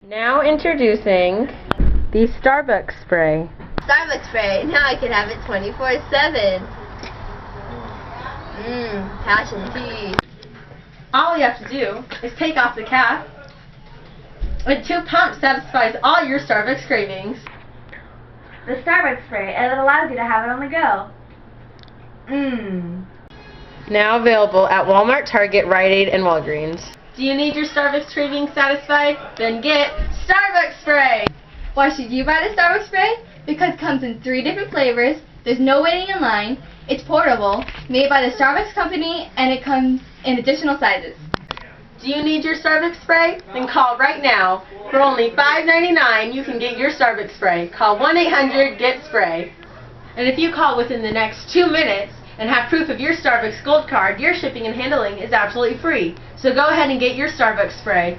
Now introducing the Starbucks spray. Starbucks spray. Now I can have it 24/7. Passion tea. All you have to do is take off the cap, and 2 pumps satisfies all your Starbucks cravings. The Starbucks spray, and it allows you to have it on the go. Now available at Walmart, Target, Rite Aid, and Walgreens. Do you need your Starbucks cravings satisfied? Then get Starbucks spray! Why should you buy the Starbucks spray? Because it comes in 3 different flavors, there's no waiting in line, it's portable, made by the Starbucks company, and it comes in additional sizes. Do you need your Starbucks spray? Then call right now. For only $5.99 you can get your Starbucks spray. Call 1-800-GET-SPRAY. And if you call within the next 2 minutes and have proof of your Starbucks Gold Card, your shipping and handling is absolutely free. So go ahead and get your Starbucks spray.